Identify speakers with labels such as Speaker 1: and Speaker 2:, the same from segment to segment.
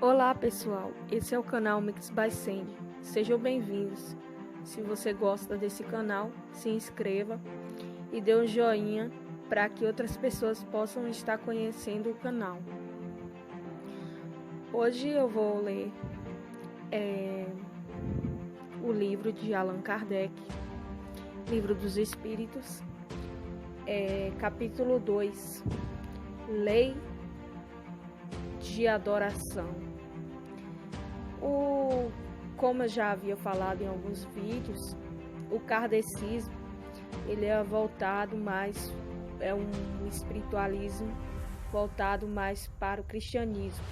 Speaker 1: Olá pessoal, esse é o canal Mix by Sandy. Sejam bem-vindos. Se você gosta desse canal, se inscreva e dê um joinha para que outras pessoas possam estar conhecendo o canal. Hoje eu vou ler o livro de Allan Kardec, Livro dos Espíritos, capítulo 2, Lei de Adoração. Como eu já havia falado em alguns vídeos, o kardecismo ele é voltado mais, é um espiritualismo voltado mais para o cristianismo.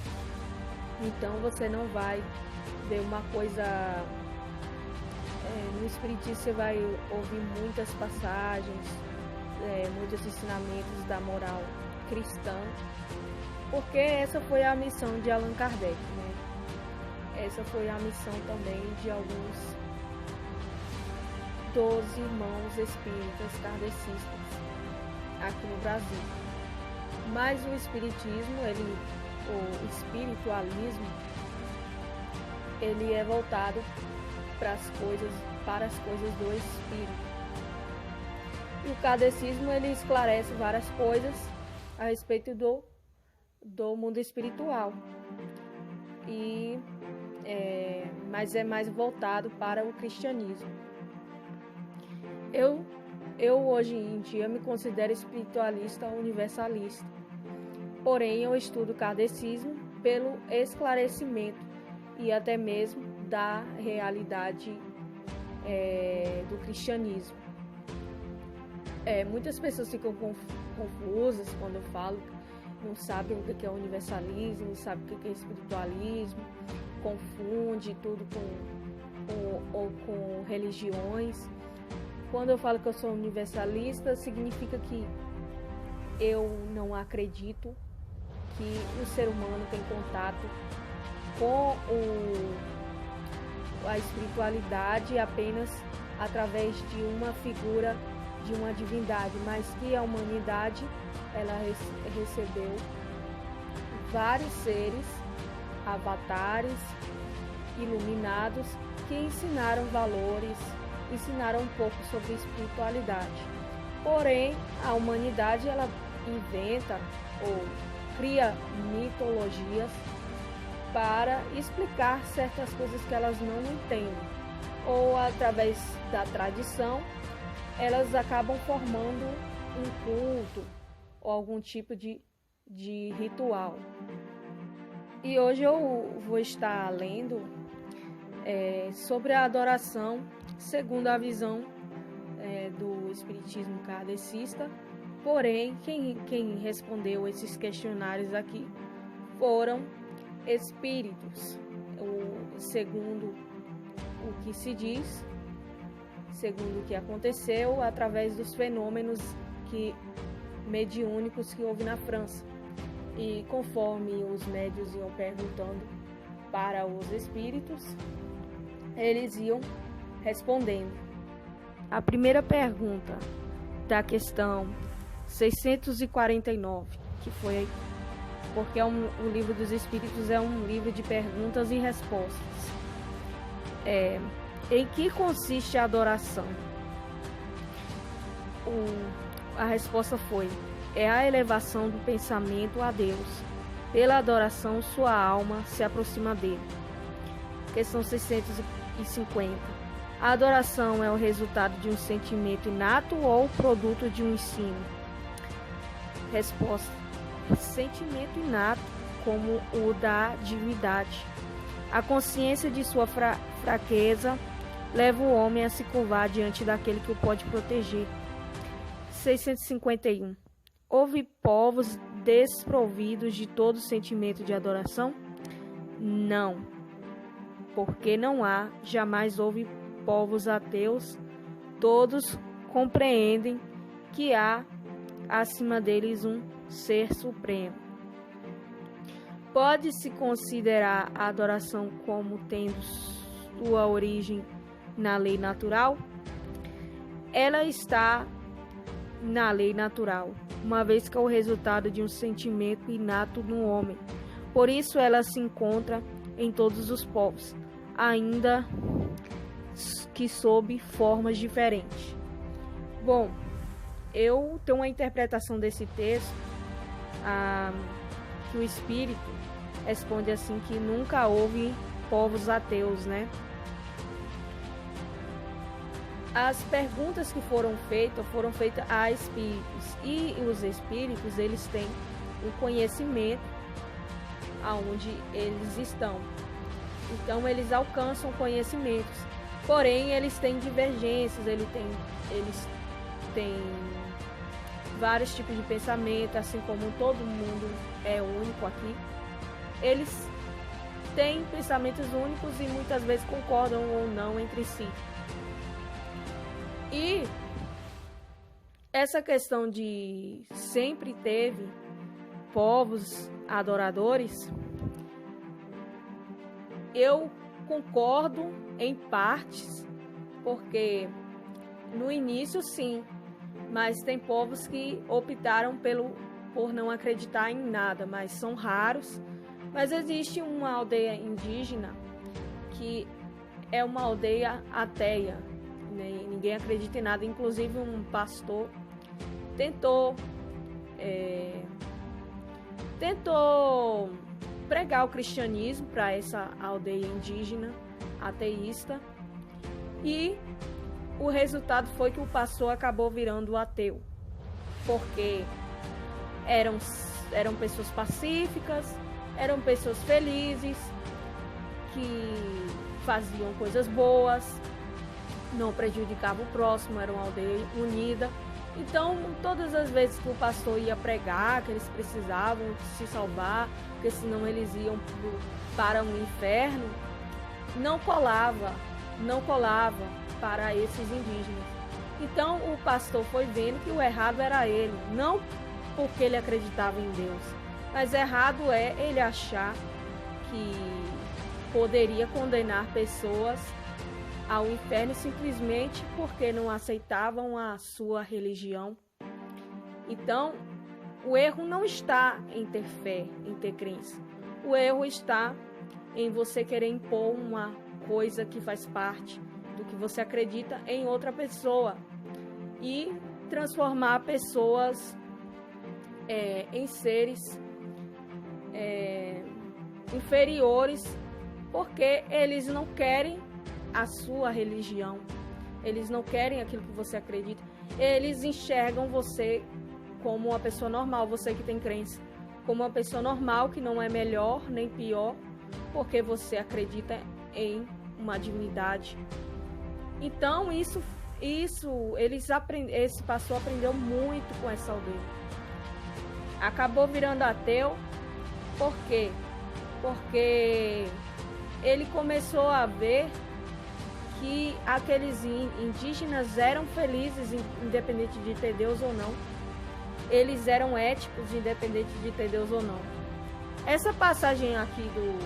Speaker 1: Então você não vai ver uma coisa, no espiritismo você vai ouvir muitas passagens, muitos ensinamentos da moral cristã, porque essa foi a missão de Allan Kardec, né? Essa foi a missão também de alguns dos irmãos espíritas kardecistas aqui no Brasil. Mas o espiritismo, o espiritualismo, ele é voltado para as coisas do espírito. E o kardecismo ele esclarece várias coisas a respeito do mundo espiritual. Mas é mais voltado para o cristianismo. Eu hoje em dia me considero espiritualista universalista, porém eu estudo kardecismo pelo esclarecimento e até mesmo da realidade do cristianismo. Muitas pessoas ficam confusas quando eu falo, não sabem o que é universalismo, não sabem o que é espiritualismo, confunde tudo com religiões. Quando eu falo que eu sou universalista, significa que eu não acredito que o ser humano tem contato com a espiritualidade apenas através de uma figura de uma divindade, mas que a humanidade ela recebeu vários seres, avatares, iluminados, que ensinaram valores, ensinaram um pouco sobre espiritualidade. Porém, a humanidade ela inventa ou cria mitologias para explicar certas coisas que elas não entendem, ou através da tradição elas acabam formando um culto ou algum tipo de ritual. E hoje eu vou estar lendo sobre a adoração segundo a visão do espiritismo kardecista. Porém, quem respondeu esses questionários aqui foram espíritos, segundo o que se diz, segundo o que aconteceu através dos fenômenos mediúnicos que houve na França. E conforme os médiuns iam perguntando para os espíritos, eles iam respondendo. A primeira pergunta da questão 649, que foi porque o livro dos espíritos é um livro de perguntas e respostas. Em que consiste a adoração? A resposta foi: é a elevação do pensamento a Deus. Pela adoração, sua alma se aproxima dele. Questão 650. A adoração é o resultado de um sentimento inato ou produto de um ensino? Resposta: sentimento inato, como o da divindade. A consciência de sua fraqueza leva o homem a se curvar diante daquele que o pode proteger. 651. Houve povos desprovidos de todo sentimento de adoração? Não, porque não há, jamais houve povos ateus. Todos compreendem que há acima deles um ser supremo. Pode-se considerar a adoração como tendo sua origem na lei natural? Ela está na lei natural, uma vez que é o resultado de um sentimento inato no homem, Por isso ela se encontra em todos os povos, ainda que sob formas diferentes. Bom, eu tenho uma interpretação desse texto, que o Espírito responde assim, que nunca houve povos ateus, né? As perguntas que foram feitas a espíritos, e os espíritos, eles têm o conhecimento aonde eles estão. Então eles alcançam conhecimentos, porém eles têm divergências, eles têm vários tipos de pensamento, assim como todo mundo é único aqui. Eles têm pensamentos únicos e muitas vezes concordam ou não entre si. E essa questão de sempre teve povos adoradores, eu concordo em partes, porque no início sim, mas tem povos que optaram por não acreditar em nada, mas são raros. Mas existe uma aldeia indígena que é uma aldeia ateia, né? Ninguém acredita em nada, inclusive um pastor tentou pregar o cristianismo para essa aldeia indígena ateísta, e o resultado foi que o pastor acabou virando ateu, porque eram pessoas pacíficas, eram pessoas felizes, que faziam coisas boas, não prejudicavam o próximo, era uma aldeia unida. Então, todas as vezes que o pastor ia pregar, que eles precisavam se salvar, porque senão eles iam para um inferno, não colava para esses indígenas. Então, o pastor foi vendo que o errado era ele, não porque ele acreditava em Deus, mas errado é ele achar que poderia condenar pessoas ao inferno simplesmente porque não aceitavam a sua religião. Então, o erro não está em ter fé, em ter crença. O erro está em você querer impor uma coisa que faz parte do que você acredita em outra pessoa e transformar pessoas em seres inferiores, porque eles não querem a sua religião, eles não querem aquilo que você acredita, eles enxergam você como uma pessoa normal, você que tem crença, como uma pessoa normal, que não é melhor nem pior, porque você acredita em uma divindade. Então esse pastor aprendeu muito com essa aldeia. Acabou virando ateu, por quê? Porque ele começou a ver que aqueles indígenas eram felizes, independente de ter Deus ou não. Eles eram éticos, independente de ter Deus ou não. Essa passagem aqui do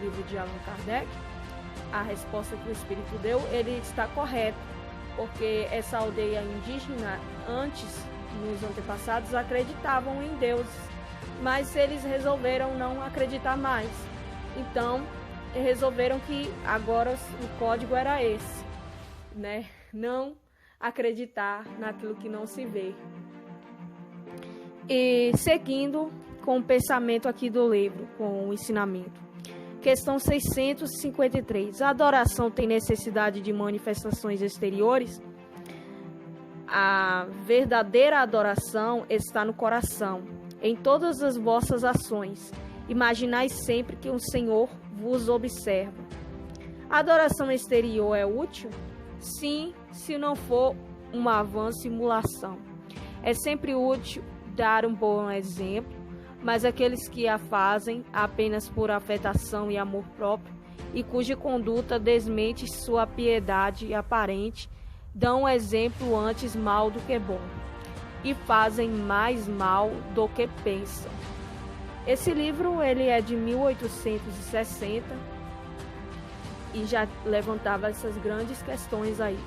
Speaker 1: livro de Allan Kardec, a resposta que o Espírito deu, ele está correto, porque essa aldeia indígena, antes, nos antepassados, acreditavam em Deus, mas eles resolveram não acreditar mais. Então, resolveram que agora o código era esse, né? Não acreditar naquilo que não se vê. E seguindo com o pensamento aqui do livro, com o ensinamento. Questão 653. A adoração tem necessidade de manifestações exteriores? A verdadeira adoração está no coração, em todas as vossas ações. Imaginai sempre que o Senhor vos observa. A adoração exterior é útil? Sim, se não for uma vã simulação. É sempre útil dar um bom exemplo, mas aqueles que a fazem apenas por afetação e amor próprio, e cuja conduta desmente sua piedade aparente, dão exemplo antes mal do que bom, e fazem mais mal do que pensam. Esse livro ele é de 1860 e já levantava essas grandes questões aí.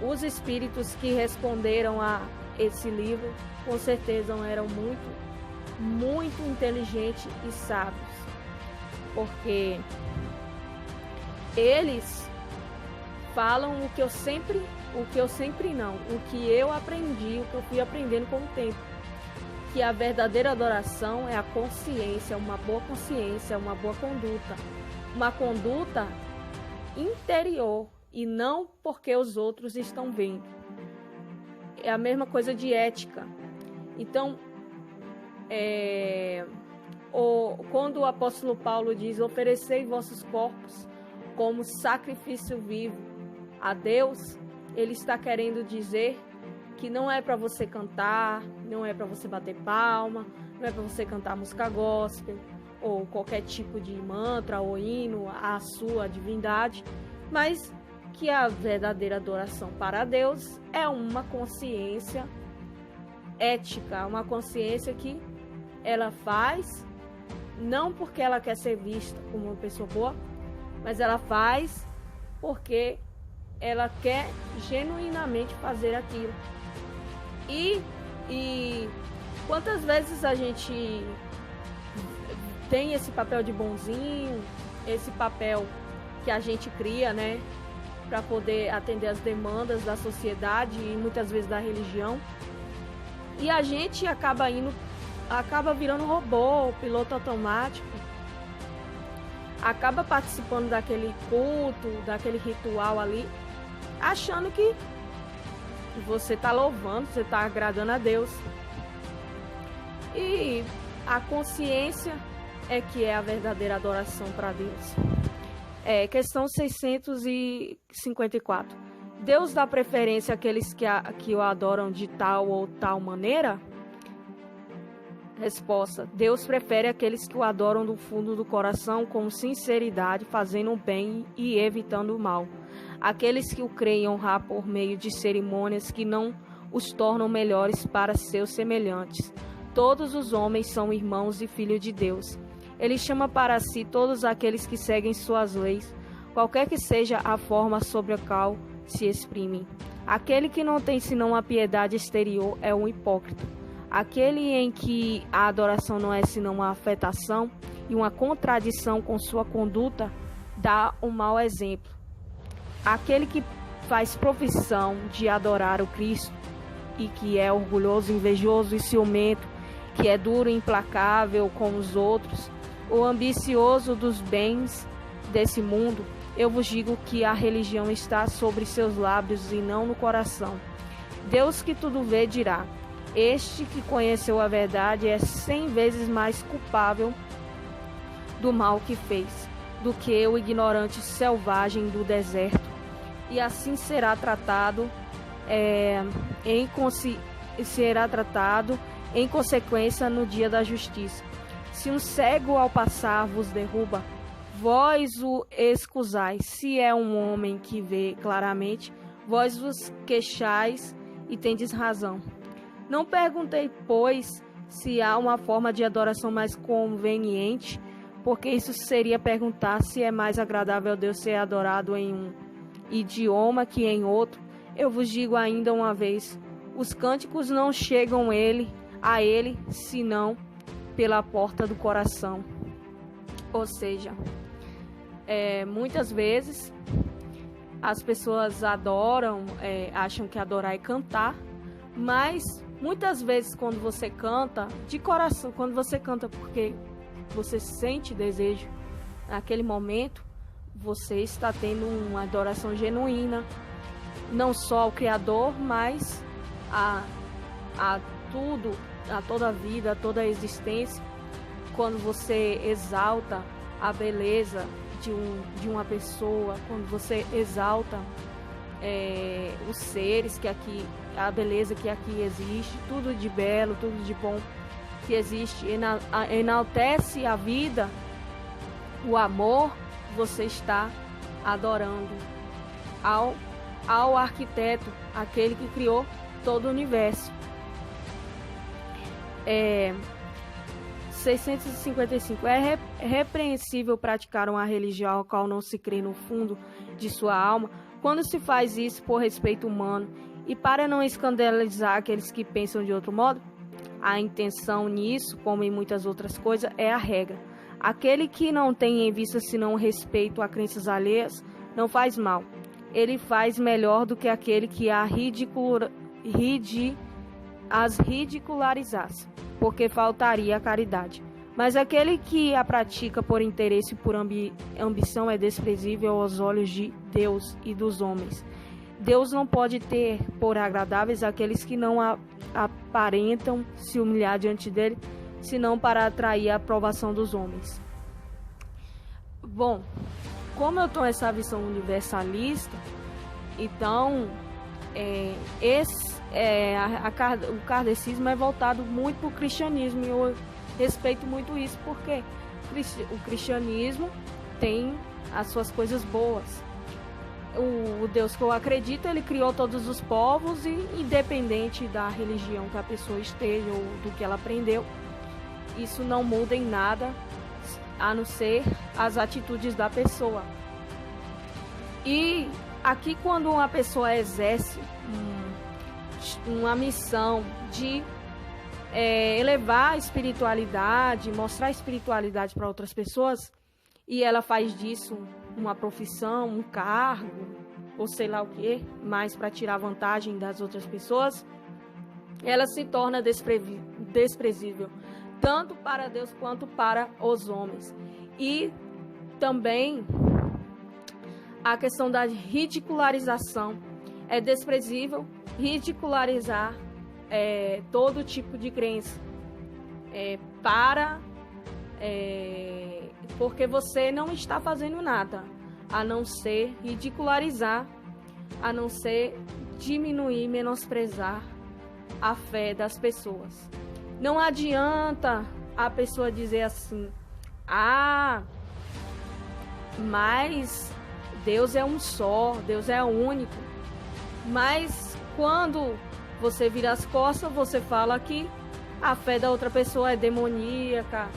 Speaker 1: Os espíritos que responderam a esse livro com certeza eram muito muito inteligentes e sábios, porque eles falam o que eu aprendi, o que eu fui aprendendo com o tempo, que a verdadeira adoração é a consciência, uma boa consciência, uma boa conduta, uma conduta interior e não porque os outros estão vendo. É a mesma coisa de ética. Então, quando o apóstolo Paulo diz: oferecei vossos corpos como sacrifício vivo a Deus, ele está querendo dizer que não é para você cantar, não é para você bater palma, não é para você cantar música gospel ou qualquer tipo de mantra ou hino à sua divindade, mas que a verdadeira adoração para Deus é uma consciência ética, uma consciência que ela faz não porque ela quer ser vista como uma pessoa boa, mas ela faz porque ela quer genuinamente fazer aquilo. E quantas vezes a gente tem esse papel de bonzinho, esse papel que a gente cria, né, para poder atender as demandas da sociedade e muitas vezes da religião, e a gente acaba virando robô, piloto automático, acaba participando daquele culto, daquele ritual ali, achando que você está louvando, você está agradando a Deus. E a consciência é que é a verdadeira adoração para Deus. Questão 654. Deus dá preferência àqueles que o adoram de tal ou tal maneira? Resposta: Deus prefere aqueles que o adoram do fundo do coração com sinceridade, fazendo o bem e evitando o mal. Aqueles que o creem honrar por meio de cerimônias que não os tornam melhores para seus semelhantes. Todos os homens são irmãos e filhos de Deus. Ele chama para si todos aqueles que seguem suas leis, qualquer que seja a forma sobre a qual se exprimem. Aquele que não tem senão a piedade exterior é um hipócrita. Aquele em que a adoração não é senão uma afetação e uma contradição com sua conduta, dá um mau exemplo. Aquele que faz profissão de adorar o Cristo e que é orgulhoso, invejoso e ciumento, que é duro e implacável com os outros, o ambicioso dos bens desse mundo, eu vos digo que a religião está sobre seus lábios e não no coração. Deus que tudo vê dirá: este que conheceu a verdade é 100 vezes mais culpável do mal que fez do que o ignorante selvagem do deserto. E assim será tratado em consequência no dia da justiça. Se um cego ao passar vos derruba, vós o excusais. Se é um homem que vê claramente, vós vos queixais e tendes razão. Não perguntei, pois, se há uma forma de adoração mais conveniente, porque isso seria perguntar se é mais agradável a Deus ser adorado em um idioma que em outro. Eu vos digo ainda uma vez: os cânticos não chegam a ele senão pela porta do coração. Ou seja, muitas vezes as pessoas adoram, acham que adorar é cantar, mas muitas vezes quando você canta de coração, quando você canta porque você sente desejo naquele momento, você está tendo uma adoração genuína, não só ao Criador, mas a tudo, a toda a vida, a toda a existência. Quando você exalta a beleza de uma pessoa, quando você exalta os seres que aqui, a beleza que aqui existe, tudo de belo, tudo de bom que existe, enaltece a vida, o amor, você está adorando ao arquiteto, aquele que criou todo o universo. 655. É repreensível praticar uma religião a qual não se crê no fundo de sua alma, quando se faz isso por respeito humano e para não escandalizar aqueles que pensam de outro modo. a intenção nisso, como em muitas outras coisas, é a regra. Aquele que não tem em vista senão o respeito a crenças alheias, não faz mal. Ele faz melhor do que aquele que as ridicularizasse, porque faltaria a caridade. Mas aquele que a pratica por interesse e por ambição é desprezível aos olhos de Deus e dos homens. Deus não pode ter por agradáveis aqueles que não aparentam se humilhar diante dele, senão para atrair a aprovação dos homens. Bom, como eu estou nessa visão universalista, então o kardecismo é voltado muito para o cristianismo, e eu respeito muito isso, porque o cristianismo tem as suas coisas boas. O Deus que eu acredito, ele criou todos os povos, e independente da religião que a pessoa esteja ou do que ela aprendeu, isso não muda em nada, a não ser as atitudes da pessoa. E aqui, quando uma pessoa exerce uma missão de elevar a espiritualidade, mostrar a espiritualidade para outras pessoas, e ela faz disso uma profissão, um cargo, ou sei lá o que, mais para tirar vantagem das outras pessoas, ela se torna desprezível, tanto para Deus quanto para os homens. E também a questão da ridicularização. É desprezível ridicularizar todo tipo de crença, porque você não está fazendo nada, a não ser ridicularizar, a não ser diminuir, menosprezar a fé das pessoas. Não adianta a pessoa dizer assim: mas Deus é um só, Deus é único. Mas quando você vira as costas, você fala que a fé da outra pessoa é demoníaca,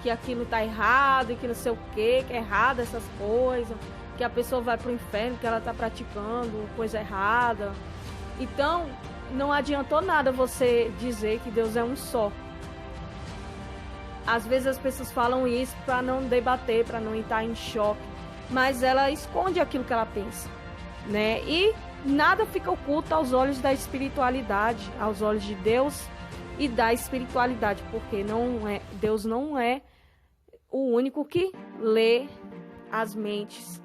Speaker 1: que aquilo tá errado, e que não sei o que é errado essas coisas, que a pessoa vai pro inferno, que ela tá praticando coisa errada. Então, não adiantou nada você dizer que Deus é um só. Às vezes as pessoas falam isso para não debater, para não entrar em choque, mas ela esconde aquilo que ela pensa, né? E nada fica oculto aos olhos da espiritualidade, aos olhos de Deus e da espiritualidade, porque Deus não é o único que lê as mentes.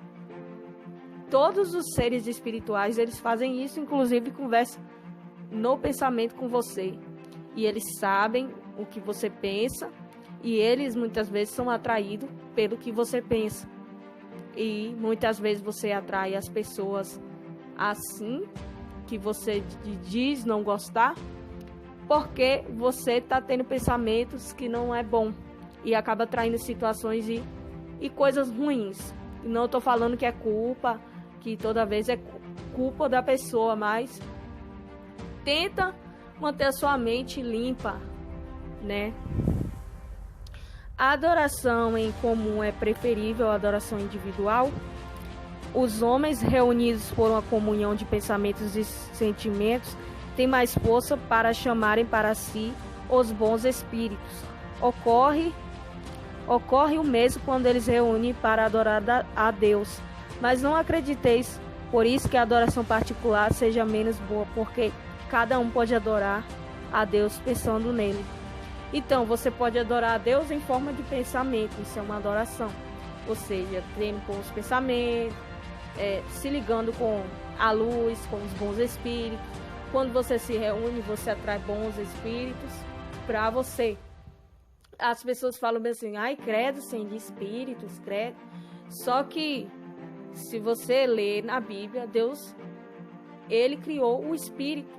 Speaker 1: Todos os seres espirituais, eles fazem isso, inclusive conversam no pensamento com você. E eles sabem o que você pensa, e eles muitas vezes são atraídos pelo que você pensa. E muitas vezes você atrai as pessoas assim, que você diz não gostar, porque você está tendo pensamentos que não é bom, e acaba atraindo situações e coisas ruins. Não estou falando que é culpa, que toda vez é culpa da pessoa, mas tenta manter a sua mente limpa, né? A adoração em comum é preferível à adoração individual. Os homens reunidos por uma comunhão de pensamentos e sentimentos têm mais força para chamarem para si os bons espíritos. Ocorre o mesmo quando eles reúnem para adorar a Deus. Mas não acrediteis, por isso, que a adoração particular seja menos boa, porque cada um pode adorar a Deus pensando nele. Então, você pode adorar a Deus em forma de pensamento, isso é uma adoração. Ou seja, tendo com os pensamentos, se ligando com a luz, com os bons espíritos. Quando você se reúne, você atrai bons espíritos para você. As pessoas falam bem assim: ai, credo, sim, de espíritos, credo. Só que, se você ler na Bíblia, Deus, ele criou o espírito.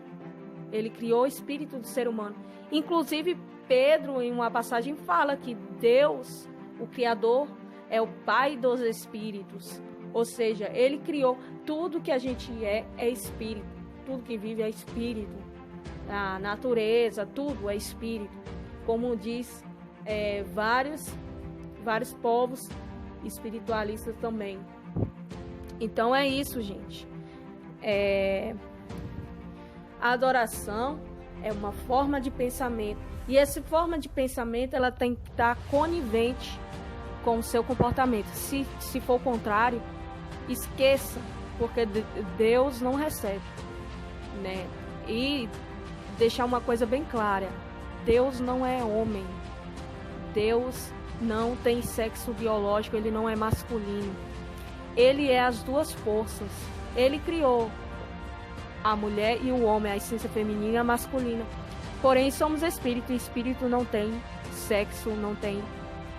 Speaker 1: Ele criou o espírito do ser humano. Inclusive, Pedro, em uma passagem, fala que Deus, o Criador, é o Pai dos espíritos. Ou seja, ele criou tudo que a gente é espírito. Tudo que vive é espírito. A natureza, tudo é espírito. Como diz vários povos espiritualistas também. Então é isso, gente. A adoração é uma forma de pensamento. E essa forma de pensamento, ela tem que estar conivente com o seu comportamento. Se for o contrário, esqueça, porque Deus não recebe, né? E deixar uma coisa bem clara: Deus não é homem. Deus não tem sexo biológico, ele não é masculino. Ele é as duas forças. Ele criou a mulher e o homem, a essência feminina e a masculina. Porém, somos espírito, e espírito não tem sexo, não tem.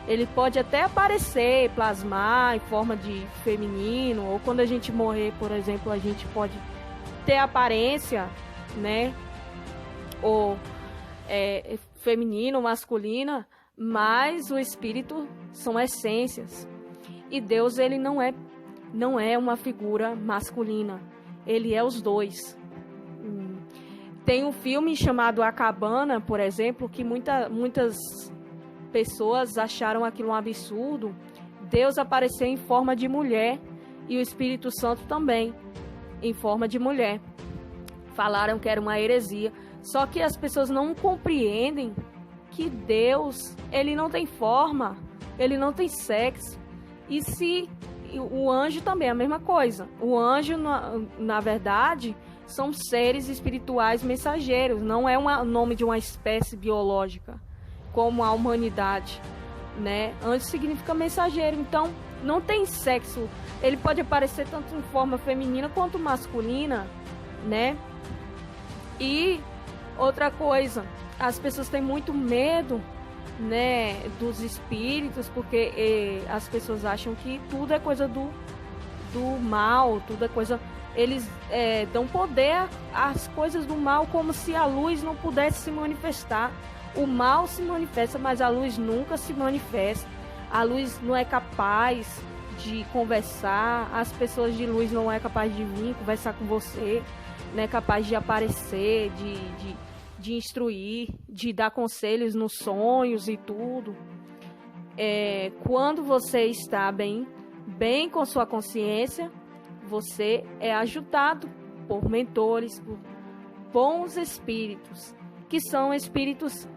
Speaker 1: Ele pode até aparecer, plasmar em forma de feminino, ou quando a gente morrer, por exemplo, a gente pode ter aparência, né? Ou feminino, masculina, mas o espírito são essências. E Deus, ele não é uma figura masculina. Ele é os dois. Tem um filme chamado A Cabana, por exemplo, que muitas pessoas acharam aquilo um absurdo. Deus apareceu em forma de mulher e o Espírito Santo também em forma de mulher. Falaram que era uma heresia. Só que as pessoas não compreendem que Deus, ele não tem forma, ele não tem sexo. E se o anjo também é a mesma coisa. O anjo, na verdade, são seres espirituais mensageiros. Não é o nome de uma espécie biológica, como a humanidade, né? Anjo significa mensageiro. Então, não tem sexo. Ele pode aparecer tanto em forma feminina quanto masculina, né? E outra coisa, as pessoas têm muito medo, né, dos espíritos, porque as pessoas acham que tudo é coisa do mal, tudo é coisa... Eles dão poder às coisas do mal, como se a luz não pudesse se manifestar. O mal se manifesta, mas a luz nunca se manifesta. A luz não é capaz de conversar, as pessoas de luz não é capaz de vir conversar com você, não é capaz de aparecer, de instruir, de dar conselhos nos sonhos e tudo. Quando você está bem com sua consciência, você é ajudado por mentores, por bons espíritos, que são espíritos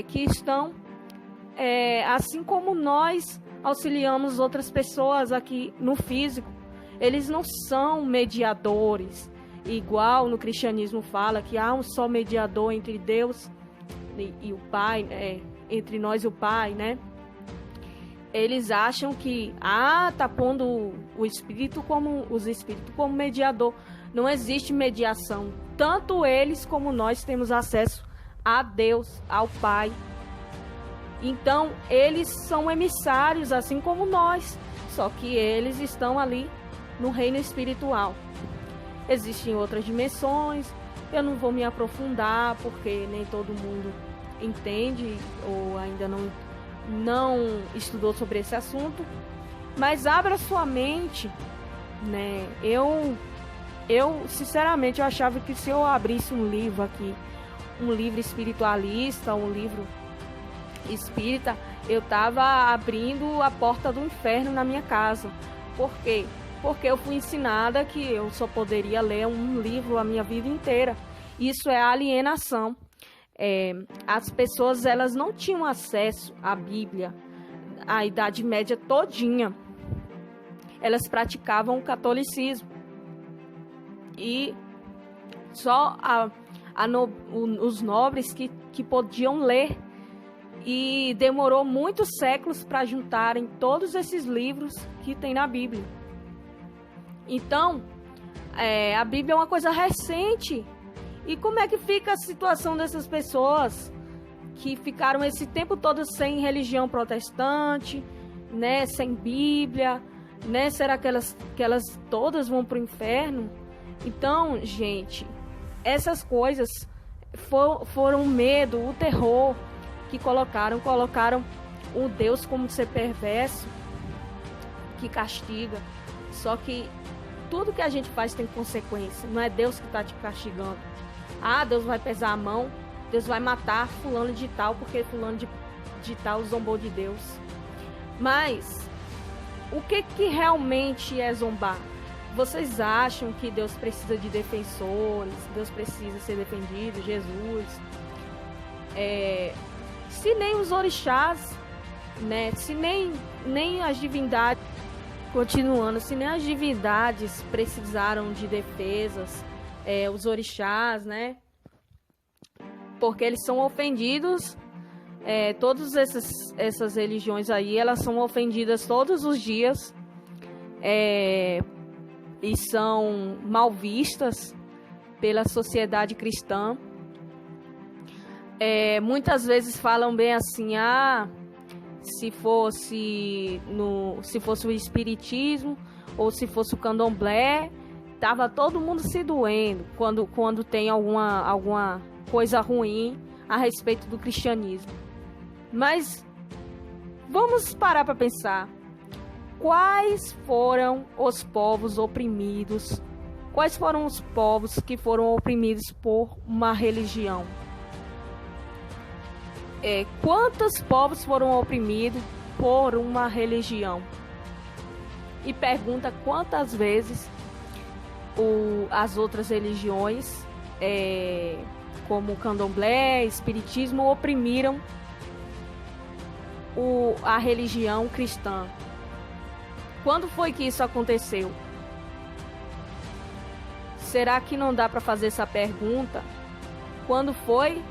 Speaker 1: que estão, assim como nós auxiliamos outras pessoas aqui no físico. Eles não são mediadores, igual no cristianismo fala que há um só mediador entre Deus e o Pai, entre nós e o Pai, né? Eles acham que tá pondo os espíritos como mediador. Não existe mediação. Tanto eles como nós temos acesso a Deus, ao Pai. Então, eles são emissários, assim como nós. Só que eles estão ali no reino espiritual. Existem outras dimensões. Eu não vou me aprofundar, porque nem todo mundo entende ou ainda não estudou sobre esse assunto, mas abra sua mente, né? Eu sinceramente eu achava que se eu abrisse um livro aqui, um livro espiritualista, um livro espírita, eu estava abrindo a porta do inferno na minha casa. Por quê? Porque eu fui ensinada que eu só poderia ler um livro a minha vida inteira. Isso é alienação. As pessoas, elas não tinham acesso à Bíblia, à Idade Média todinha. Elas praticavam o catolicismo. E só os nobres que podiam ler. E demorou muitos séculos para juntarem todos esses livros que tem na Bíblia. Então, a Bíblia é uma coisa recente. E como é que fica a situação dessas pessoas que ficaram esse tempo todo sem religião protestante, né, sem Bíblia, né? Será que elas todas vão para o inferno? Então, gente, essas coisas foram o medo, o terror que colocaram o Deus como ser perverso, que castiga. Só que tudo que a gente faz tem consequência, não é Deus que está te castigando. Deus vai pesar a mão, Deus vai matar fulano de tal, porque fulano de tal zombou de Deus. Mas, o que realmente é zombar? Vocês acham que Deus precisa de defensores? Deus precisa ser defendido? Jesus? Se nem os orixás, né? Se nem as divindades, continuando, se nem as divindades precisaram de defesas, os orixás, né? Porque eles são ofendidos, todas essas religiões aí, elas são ofendidas todos os dias, e são mal vistas pela sociedade cristã. Muitas vezes falam bem assim, se fosse o espiritismo ou se fosse o candomblé, tava todo mundo se doendo quando tem alguma coisa ruim a respeito do cristianismo. Mas vamos parar para pensar. Quais foram os povos oprimidos? Quais foram os povos que foram oprimidos por uma religião? Quantos povos foram oprimidos por uma religião? E pergunta quantas vezes as outras religiões, como o candomblé, espiritismo, oprimiram a religião cristã. Quando foi que isso aconteceu? Será que não dá para fazer essa pergunta? Quando foi?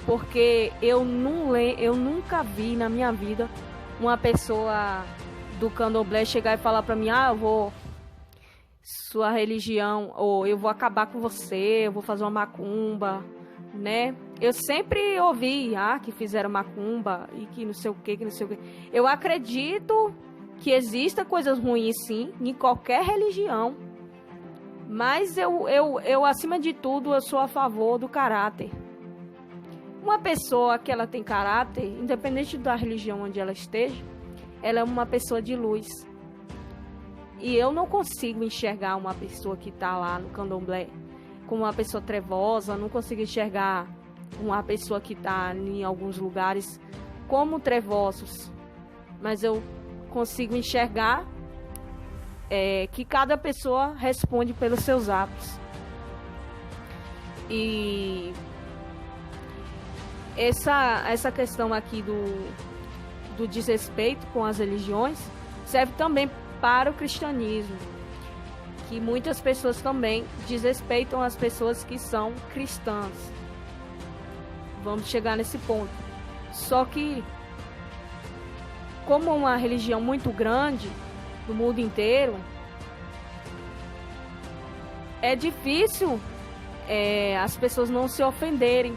Speaker 1: Porque eu nunca vi na minha vida uma pessoa do candomblé chegar e falar para mim, sua religião, ou eu vou acabar com você, eu vou fazer uma macumba, né? Eu sempre ouvi, que fizeram macumba e que não sei o que, Eu acredito que exista coisas ruins, sim, em qualquer religião. Mas eu acima de tudo, eu sou a favor do caráter. Uma pessoa que ela tem caráter, independente da religião onde ela esteja, ela é uma pessoa de luz. E eu não consigo enxergar uma pessoa que está lá no candomblé como uma pessoa trevosa, não consigo enxergar uma pessoa que está em alguns lugares como trevosos. Mas eu consigo enxergar que cada pessoa responde pelos seus atos. E essa questão aqui do desrespeito com as religiões serve também para o cristianismo, que muitas pessoas também desrespeitam as pessoas que são cristãs. Vamos chegar nesse ponto. Só que, como uma religião muito grande no mundo inteiro, é difícil as pessoas não se ofenderem,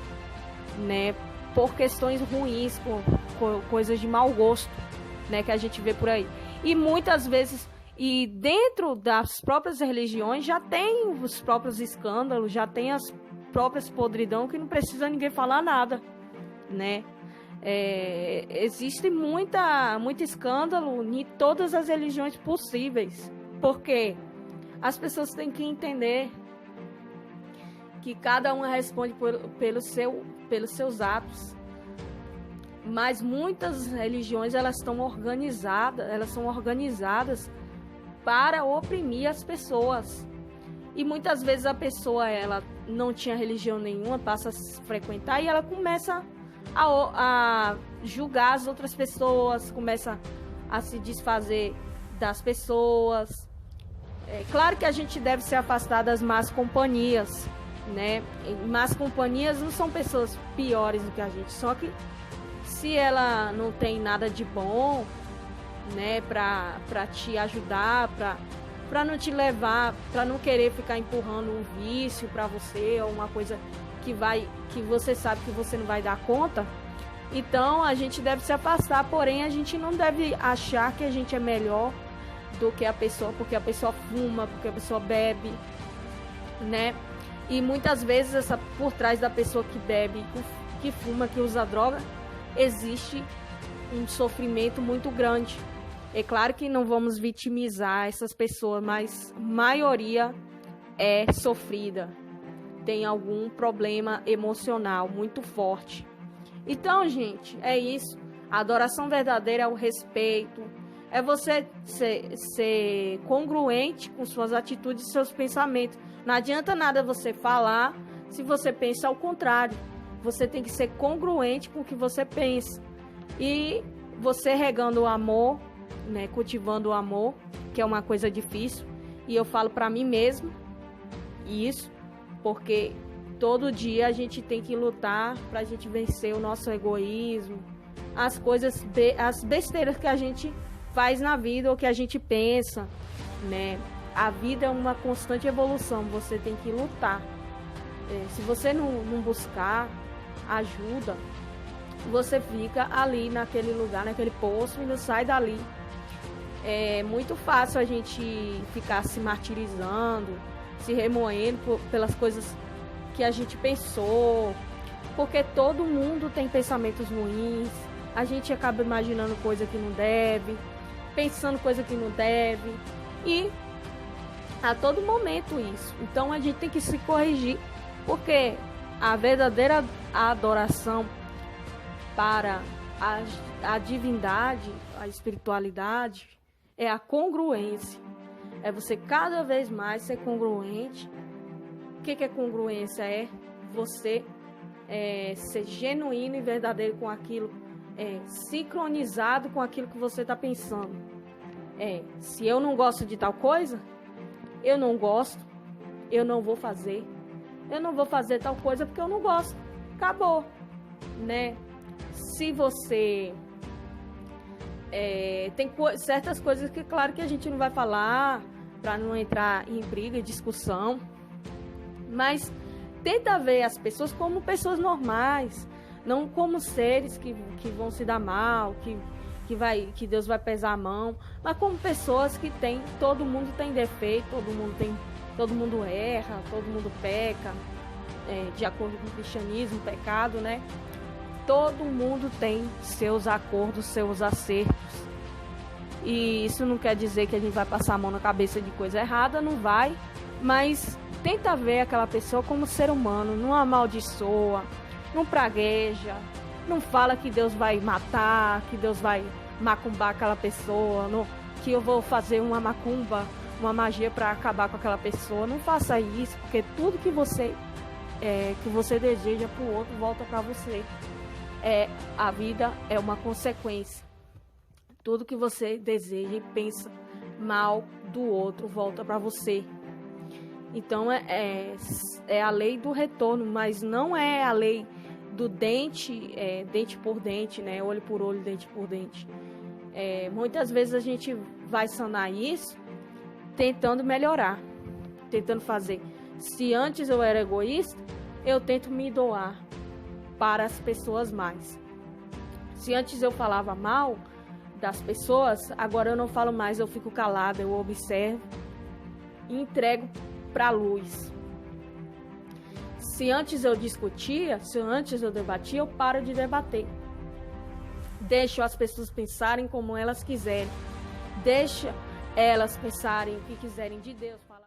Speaker 1: né, por questões ruins, por coisas de mau gosto, né, que a gente vê por aí. E muitas vezes, e dentro das próprias religiões, já tem os próprios escândalos, já tem as próprias podridão que não precisa ninguém falar nada, né? Existe muito escândalo em todas as religiões possíveis, porque as pessoas têm que entender que cada uma responde pelos seus atos. Mas muitas religiões elas são organizadas para oprimir as pessoas. E muitas vezes a pessoa ela não tinha religião nenhuma, passa a frequentar e ela começa a julgar as outras pessoas, começa a se desfazer das pessoas. Claro que a gente deve se afastar das más companhias, né? Más companhias não são pessoas piores do que a gente, só que se ela não tem nada de bom, né, pra te ajudar, pra não te levar, pra não querer ficar empurrando um vício pra você, ou uma coisa que você sabe que você não vai dar conta, então a gente deve se afastar, porém a gente não deve achar que a gente é melhor do que a pessoa, porque a pessoa fuma, porque a pessoa bebe, né? E muitas vezes por trás da pessoa que bebe, que fuma, que usa droga, existe um sofrimento muito grande. É claro que não vamos vitimizar essas pessoas, mas a maioria é sofrida, tem algum problema emocional muito forte. Então, gente, é isso. A adoração verdadeira é o respeito, É você ser congruente com suas atitudes e seus pensamentos. Não adianta nada você falar se você pensa ao contrário. Você tem que ser congruente com o que você pensa. E você regando o amor, né, cultivando o amor, que é uma coisa difícil. E eu falo para mim mesma isso, porque todo dia a gente tem que lutar para a gente vencer o nosso egoísmo, as besteiras que a gente faz na vida ou que a gente pensa, né? A vida é uma constante evolução, você tem que lutar. Se você não buscar ajuda, você fica ali naquele lugar, naquele poço e não sai dali. É muito fácil a gente ficar se martirizando, se remoendo pelas coisas que a gente pensou, porque todo mundo tem pensamentos ruins, a gente acaba imaginando coisa que não deve, pensando coisa que não deve, e a todo momento isso. Então a gente tem que se corrigir, porque a verdadeira adoração para a divindade, a espiritualidade, é a congruência. É você cada vez mais ser congruente. O que é congruência? É você ser genuíno e verdadeiro com aquilo, sincronizado com aquilo que você está pensando. Se eu não gosto de tal coisa, eu não gosto, eu não vou fazer. Eu não vou fazer tal coisa porque eu não gosto. Acabou, né? Se você tem certas coisas que, claro, que a gente não vai falar para não entrar em briga e discussão, mas tenta ver as pessoas como pessoas normais, não como seres que vão se dar mal, que Deus vai pesar a mão, mas como pessoas que tem, todo mundo tem defeito, todo mundo erra, todo mundo peca, de acordo com o cristianismo, pecado, né? Todo mundo tem seus acordos, seus acertos. E isso não quer dizer que a gente vai passar a mão na cabeça de coisa errada, não vai. Mas tenta ver aquela pessoa como ser humano, não amaldiçoa, não pragueja, não fala que Deus vai matar, que Deus vai macumbar aquela pessoa, que eu vou fazer uma macumba, uma magia para acabar com aquela pessoa. Não faça isso, porque tudo que você deseja para o outro volta para você. A vida é uma consequência. Tudo que você deseja e pensa mal do outro volta para você. Então é a lei do retorno, mas não é a lei do dente por dente, né? Olho por olho, dente por dente. Muitas vezes a gente vai sanar isso tentando melhorar, tentando fazer. Se antes eu era egoísta, eu tento me doar para as pessoas mais. Se antes eu falava mal das pessoas, agora eu não falo mais, eu fico calada, eu observo e entrego para a luz. Se antes eu discutia, se antes eu debatia, eu paro de debater. Deixo as pessoas pensarem como elas quiserem. Deixa elas pensarem o que quiserem de Deus.